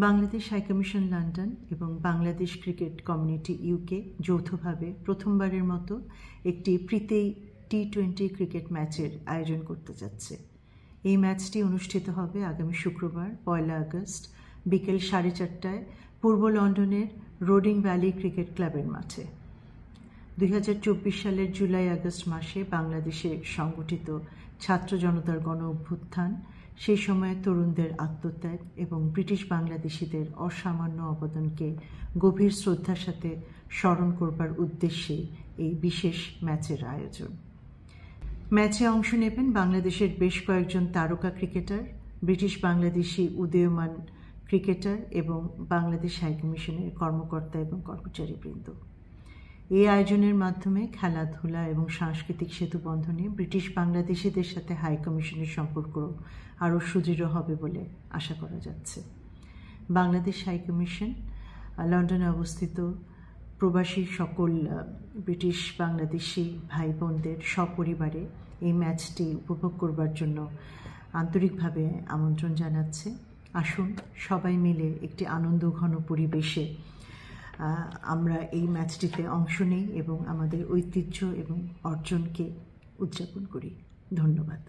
Bangladesh high commission London এবং Bangladesh cricket community UK যৌথভাবে প্রথমবারের মতো একটি প্রীতি টি-20 ক্রিকেট ম্যাচের আয়োজন করতে যাচ্ছে। এই ম্যাচটি অনুষ্ঠিত হবে আগামী শুক্রবার 1 আগস্ট বিকেল 4:30টায় পূর্ব লন্ডনের রোডিং ভ্যালি ক্রিকেট ক্লাবের মাঠে। 2024 সালের জুলাই আগস্ট মাসে বাংলাদেশে সংগঠিত ছাত্র জনতার গণ অভ্যুত্থান, সেই সময়ে তরুণদের আত্মত্যাগ এবং ব্রিটিশ বাংলাদেশিদের অসামান্য অবদানকে গভীর শ্রদ্ধার সাথে স্মরণ করবার উদ্দেশ্যে এই বিশেষ ম্যাচের আয়োজন। ম্যাচে অংশ নেবেন বাংলাদেশের বেশ কয়েকজন তারকা ক্রিকেটার, ব্রিটিশ বাংলাদেশি উদীয়মান ক্রিকেটার এবং বাংলাদেশ হাইকমিশনের কর্মকর্তা এবং কর্মচারীবৃন্দ। এই আয়োজনের মাধ্যমে খেলাধুলা এবং সাংস্কৃতিক সেতুবন্ধনে ব্রিটিশ বাংলাদেশিদের সাথে হাইকমিশনের সম্পর্ক আরও সুদৃঢ় হবে বলে আশা করা যাচ্ছে। বাংলাদেশ হাইকমিশন লন্ডনে অবস্থিত প্রবাসী সকল ব্রিটিশ বাংলাদেশি ভাই বোনদের সপরিবারে এই ম্যাচটি উপভোগ করবার জন্য আন্তরিকভাবে আমন্ত্রণ জানাচ্ছে। আসুন সবাই মিলে একটি আনন্দঘন পরিবেশে আমরা এই ম্যাচটিতে অংশ নেই এবং আমাদের ঐতিহ্য এবং অর্জনকে উদযাপন করি। ধন্যবাদ।